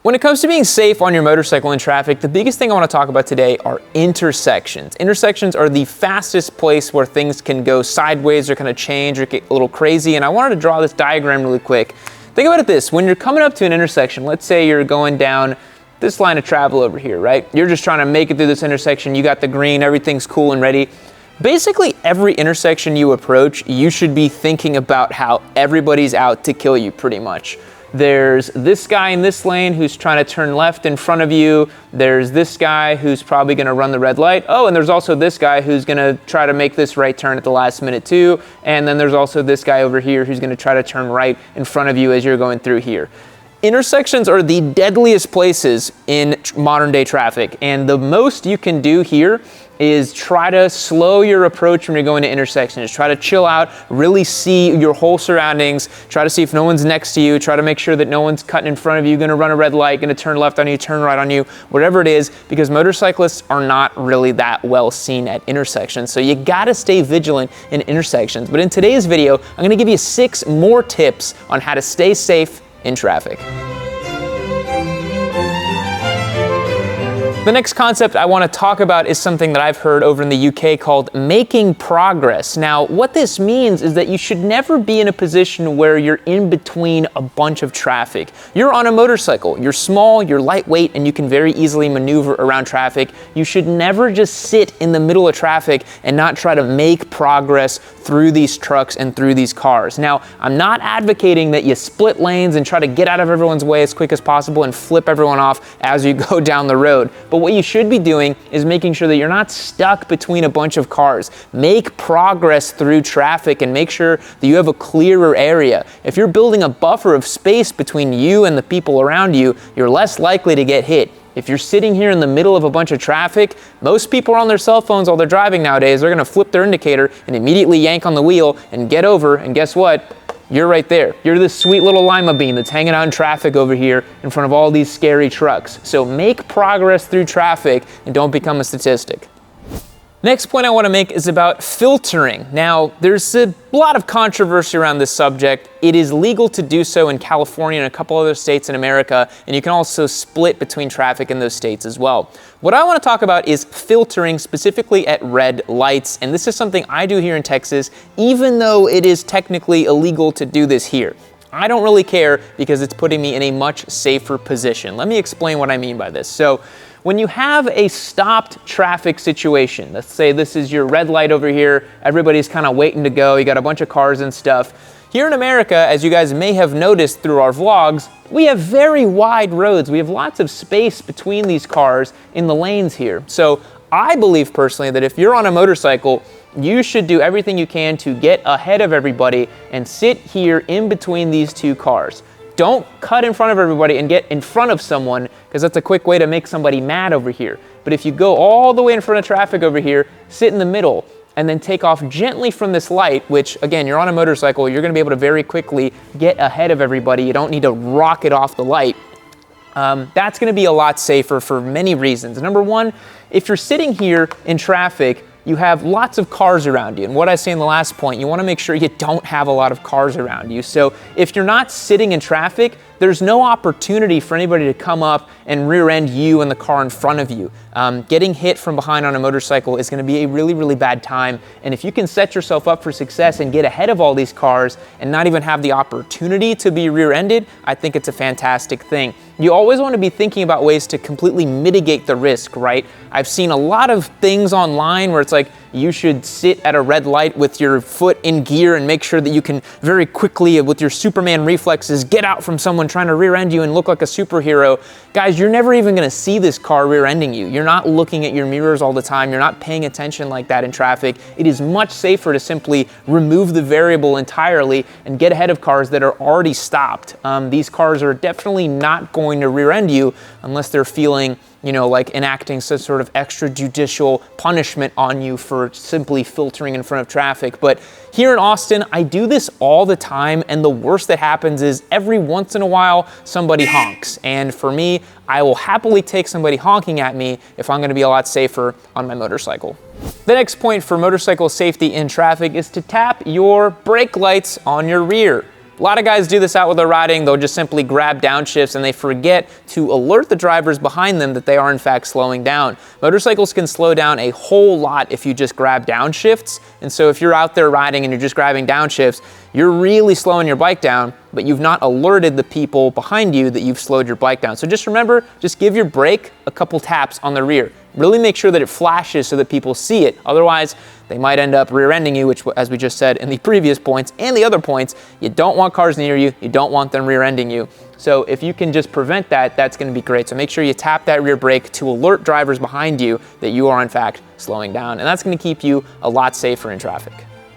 When it comes to being safe on your motorcycle in traffic, the biggest thing I want to talk about today are intersections. Intersections are the fastest place where things can go sideways or kind of change or get a little crazy. And I wanted to draw this diagram really quick. Think about it this, when you're coming up to an intersection, let's say you're going down this line of travel over here, right? You're just trying to make it through this intersection. You got the green, everything's cool and ready. Basically, every intersection you approach, you should be thinking about how everybody's out to kill you pretty much. There's this guy in this lane who's trying to turn left in front of you. There's this guy who's probably going to run the red light. Oh, and there's also this guy who's going to try to make this right turn at the last minute too. And then there's also this guy over here who's going to try to turn right in front of you as you're going through here. Intersections are the deadliest places in modern day traffic. And the most you can do here is try to slow your approach when you're going to intersections. Try to chill out, really see your whole surroundings, try to see if no one's next to you, try to make sure that no one's cutting in front of you, gonna run a red light, gonna turn left on you, turn right on you, whatever it is, because motorcyclists are not really that well seen at intersections. So you gotta stay vigilant in intersections. But in today's video, I'm gonna give you 6 more tips on how to stay safe in traffic. The next concept I want to talk about is something that I've heard over in the UK called making progress. Now, what this means is that you should never be in a position where you're in between a bunch of traffic. You're on a motorcycle, you're small, you're lightweight, and you can very easily maneuver around traffic. You should never just sit in the middle of traffic and not try to make progress through these trucks and through these cars. Now, I'm not advocating that you split lanes and try to get out of everyone's way as quick as possible and flip everyone off as you go down the road. But what you should be doing is making sure that you're not stuck between a bunch of cars. Make progress through traffic and make sure that you have a clearer area. If you're building a buffer of space between you and the people around you, you're less likely to get hit. If you're sitting here in the middle of a bunch of traffic, most people are on their cell phones while they're driving nowadays. They're gonna flip their indicator and immediately yank on the wheel and get over, and guess what? You're right there. You're this sweet little lima bean that's hanging out in traffic over here in front of all these scary trucks. So make progress through traffic and don't become a statistic. Next point I want to make is about filtering. Now, there's a lot of controversy around this subject. It is legal to do so in California and a couple other states in America, and you can also split between traffic in those states as well. What I want to talk about is filtering specifically at red lights, and this is something I do here in Texas, even though it is technically illegal to do this here. I don't really care because it's putting me in a much safer position. Let me explain what I mean by this. So, when you have a stopped traffic situation, let's say this is your red light over here, everybody's kind of waiting to go, you got a bunch of cars and stuff. Here in America, as you guys may have noticed through our vlogs, we have very wide roads. We have lots of space between these cars in the lanes here. So I believe personally that if you're on a motorcycle, you should do everything you can to get ahead of everybody and sit here in between these two cars. Don't cut in front of everybody and get in front of someone, because that's a quick way to make somebody mad over here. But if you go all the way in front of traffic over here, sit in the middle, and then take off gently from this light, which again, you're on a motorcycle, you're gonna be able to very quickly get ahead of everybody. You don't need to rocket off the light. That's gonna be a lot safer for many reasons. Number one, if you're sitting here in traffic, you have lots of cars around you. And what I say in the last point, you wanna make sure you don't have a lot of cars around you. So if you're not sitting in traffic, there's no opportunity for anybody to come up and rear end you and the car in front of you. Getting hit from behind on a motorcycle is gonna be a really, really bad time. And if you can set yourself up for success and get ahead of all these cars and not even have the opportunity to be rear-ended, I think it's a fantastic thing. You always wanna be thinking about ways to completely mitigate the risk, right? I've seen a lot of things online where it's like, you should sit at a red light with your foot in gear and make sure that you can very quickly, with your Superman reflexes, get out from someone trying to rear end you and look like a superhero. Guys, you're never even gonna see this car rear ending you. You're not looking at your mirrors all the time. You're not paying attention like that in traffic. It is much safer to simply remove the variable entirely and get ahead of cars that are already stopped. These cars are definitely not going to rear end you unless they're feeling, you know, like enacting some sort of extrajudicial punishment on you for simply filtering in front of traffic. But here in Austin, I do this all the time, and the worst that happens is every once in a while, somebody honks. And for me, I will happily take somebody honking at me if I'm gonna be a lot safer on my motorcycle. The next point for motorcycle safety in traffic is to tap your brake lights on your rear. A lot of guys do this out with their riding. They'll just simply grab downshifts and they forget to alert the drivers behind them that they are in fact slowing down. Motorcycles can slow down a whole lot if you just grab downshifts. And so if you're out there riding and you're just grabbing downshifts, you're really slowing your bike down, but you've not alerted the people behind you that you've slowed your bike down. So just remember, just give your brake a couple taps on the rear. Really make sure that it flashes so that people see it. Otherwise, they might end up rear-ending you, which, as we just said in the previous points and the other points, you don't want cars near you. You don't want them rear-ending you. So if you can just prevent that, that's going to be great. So make sure you tap that rear brake to alert drivers behind you that you are in fact slowing down. And that's going to keep you a lot safer in traffic.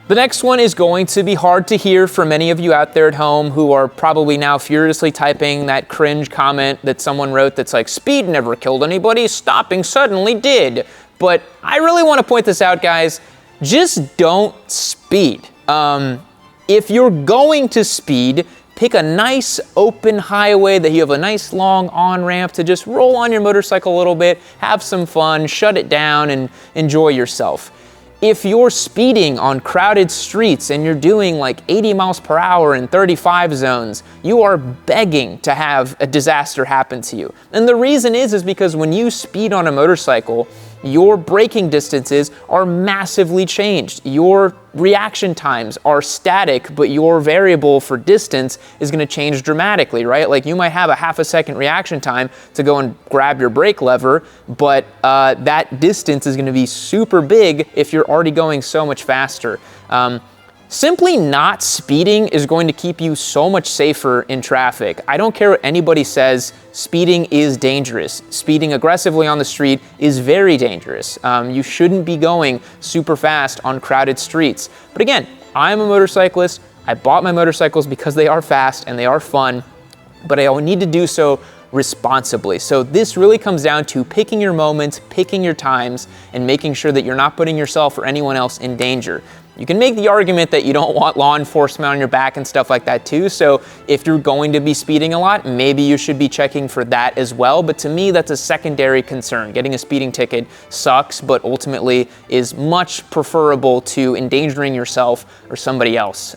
The next one is going to be hard to hear for many of you out there at home who are probably now furiously typing that cringe comment that someone wrote that's like, speed never killed anybody, stopping suddenly did. But I really want to point this out, guys. Just don't speed. If you're going to speed, pick a nice open highway that you have a nice long on-ramp to just roll on your motorcycle a little bit, have some fun, shut it down, and enjoy yourself. If you're speeding on crowded streets and you're doing like 80 miles per hour in 35 zones, you are begging to have a disaster happen to you. And the reason is because when you speed on a motorcycle, your braking distances are massively changed. Your reaction times are static, but your variable for distance is going to change dramatically, right? Like you might have a half a second reaction time to go and grab your brake lever, but that distance is going to be super big if you're already going so much faster. Simply not speeding is going to keep you so much safer in traffic. I don't care what anybody says, speeding is dangerous. Speeding aggressively on the street is very dangerous. You shouldn't be going super fast on crowded streets. But again, I'm a motorcyclist. I bought my motorcycles because they are fast and they are fun, but I need to do so responsibly. So this really comes down to picking your moments, picking your times, and making sure that you're not putting yourself or anyone else in danger. You can make the argument that you don't want law enforcement on your back and stuff like that too. So if you're going to be speeding a lot, maybe you should be checking for that as well. But to me, that's a secondary concern. Getting a speeding ticket sucks, but ultimately is much preferable to endangering yourself or somebody else.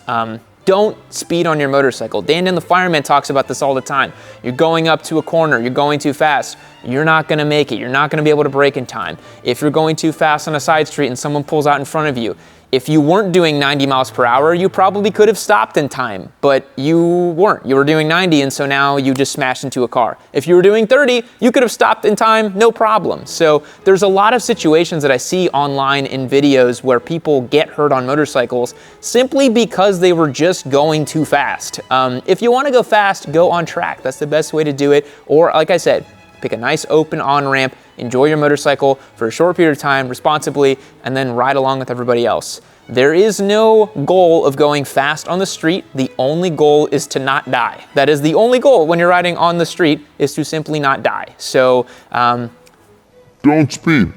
Don't speed on your motorcycle. Dan the fireman talks about this all the time. You're going up to a corner, you're going too fast, you're not gonna make it. You're not gonna be able to brake in time. If you're going too fast on a side street and someone pulls out in front of you, if you weren't doing 90 miles per hour, you probably could have stopped in time, but you weren't. You were doing 90, and so now you just smashed into a car. If you were doing 30, you could have stopped in time, no problem. So there's a lot of situations that I see online in videos where people get hurt on motorcycles simply because they were just going too fast. If you want to go fast, go on track. That's the best way to do it. Or like I said, pick a nice open on-ramp, enjoy your motorcycle for a short period of time responsibly, and then ride along with everybody else. There is no goal of going fast on the street. The only goal is to not die. That is the only goal when you're riding on the street, is to simply not die. So, don't speed.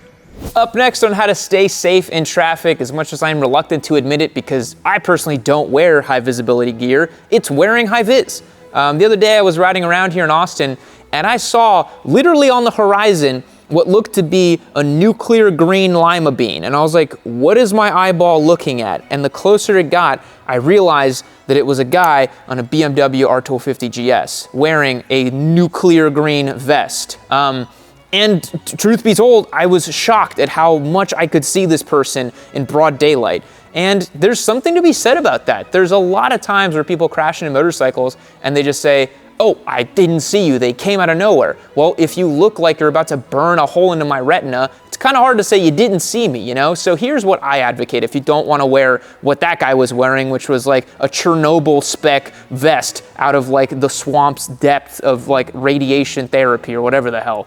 Up next on how to stay safe in traffic, as much as I'm reluctant to admit it because I personally don't wear high visibility gear, it's wearing high vis. The other day I was riding around here in Austin and I saw literally on the horizon what looked to be a nuclear green lima bean. And I was like, what is my eyeball looking at? And the closer it got, I realized that it was a guy on a BMW R1250 GS wearing a nuclear green vest. And truth be told, I was shocked at how much I could see this person in broad daylight. And there's something to be said about that. There's a lot of times where people crash into motorcycles and they just say, oh, I didn't see you, they came out of nowhere. Well, if you look like you're about to burn a hole into my retina, it's kind of hard to say you didn't see me, you know? So here's what I advocate if you don't want to wear what that guy was wearing, which was like a Chernobyl spec vest out of like the swamp's depth of like radiation therapy or whatever the hell.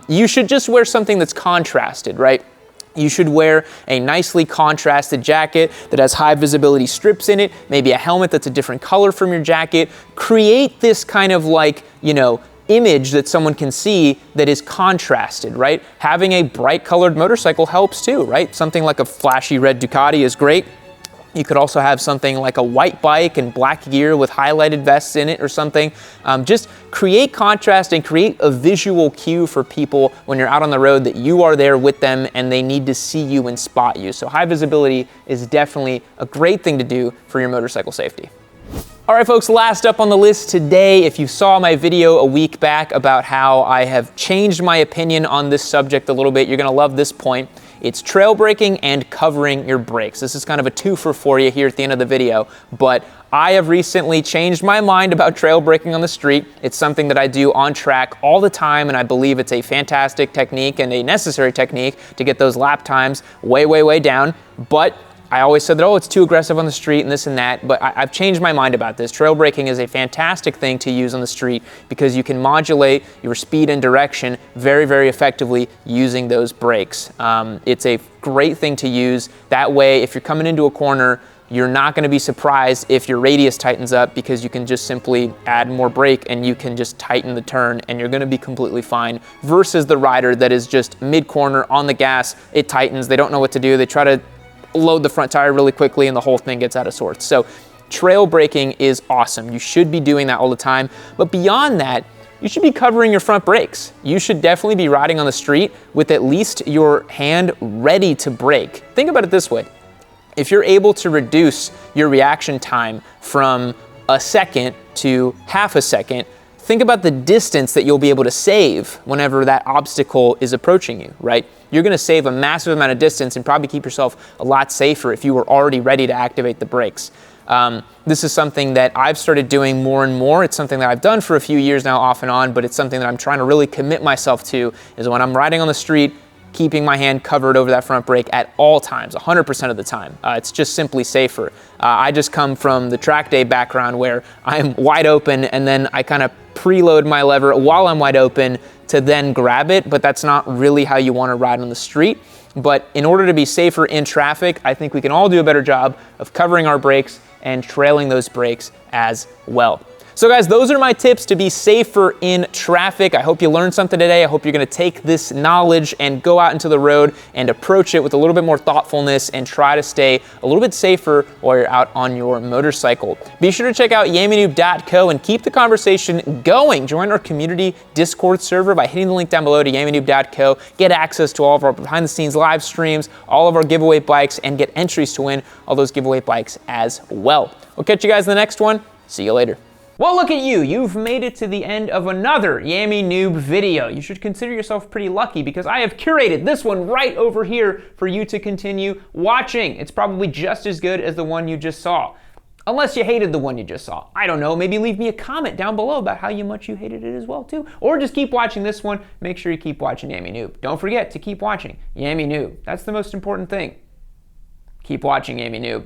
You should just wear something that's contrasted, right? You should wear a nicely contrasted jacket that has high visibility strips in it, maybe a helmet that's a different color from your jacket. Create this kind of like, you know, image that someone can see that is contrasted, right? Having a bright colored motorcycle helps too, right? Something like a flashy red Ducati is great. You could also have something like a white bike and black gear with highlighted vests in it or something. Just create contrast and create a visual cue for people when you're out on the road that you are there with them and they need to see you and spot you. So high visibility is definitely a great thing to do for your motorcycle safety. All right, folks, last up on the list today, if you saw my video a week back about how I have changed my opinion on this subject a little bit, you're gonna love this point. It's trail braking and covering your brakes. This is kind of a twofer for you here at the end of the video, but I have recently changed my mind about trail braking on the street. It's something that I do on track all the time, and I believe it's a fantastic technique and a necessary technique to get those lap times way, way, way down. But I always said that, oh, it's too aggressive on the street and this and that, but I've changed my mind about this. Trail braking is a fantastic thing to use on the street because you can modulate your speed and direction very, very effectively using those brakes. It's a great thing to use. That way, if you're coming into a corner, you're not going to be surprised if your radius tightens up because you can just simply add more brake and you can just tighten the turn and you're going to be completely fine versus the rider that is just mid-corner on the gas, it tightens, they don't know what to do, they try to load the front tire really quickly and the whole thing gets out of sorts. So trail braking is awesome. You should be doing that all the time. But beyond that, you should be covering your front brakes. You should definitely be riding on the street with at least your hand ready to brake. Think about it this way. If you're able to reduce your reaction time from a second to half a second, think about the distance that you'll be able to save whenever that obstacle is approaching you, right? You're gonna save a massive amount of distance and probably keep yourself a lot safer if you were already ready to activate the brakes. This is something that I've started doing more and more. It's something that I've done for a few years now off and on, but it's something that I'm trying to really commit myself to is when I'm riding on the street, keeping my hand covered over that front brake at all times, 100% of the time. It's just simply safer. I just come from the track day background where I'm wide open and then I kind of preload my lever while I'm wide open to then grab it, but that's not really how you want to ride on the street. But in order to be safer in traffic, I think we can all do a better job of covering our brakes and trailing those brakes as well. So guys, those are my tips to be safer in traffic. I hope you learned something today. I hope you're gonna take this knowledge and go out into the road and approach it with a little bit more thoughtfulness and try to stay a little bit safer while you're out on your motorcycle. Be sure to check out yammynoob.co and keep the conversation going. Join our community Discord server by hitting the link down below to yammynoob.co. Get access to all of our behind the scenes live streams, all of our giveaway bikes, and get entries to win all those giveaway bikes as well. We'll catch you guys in the next one. See you later. Well, look at you. You've made it to the end of another Yammy Noob video. You should consider yourself pretty lucky because I have curated this one right over here for you to continue watching. It's probably just as good as the one you just saw. Unless you hated the one you just saw. I don't know, maybe leave me a comment down below about how much you hated it as well too. Or just keep watching this one. Make sure you keep watching Yammy Noob. Don't forget to keep watching Yammy Noob. That's the most important thing. Keep watching Yammy Noob.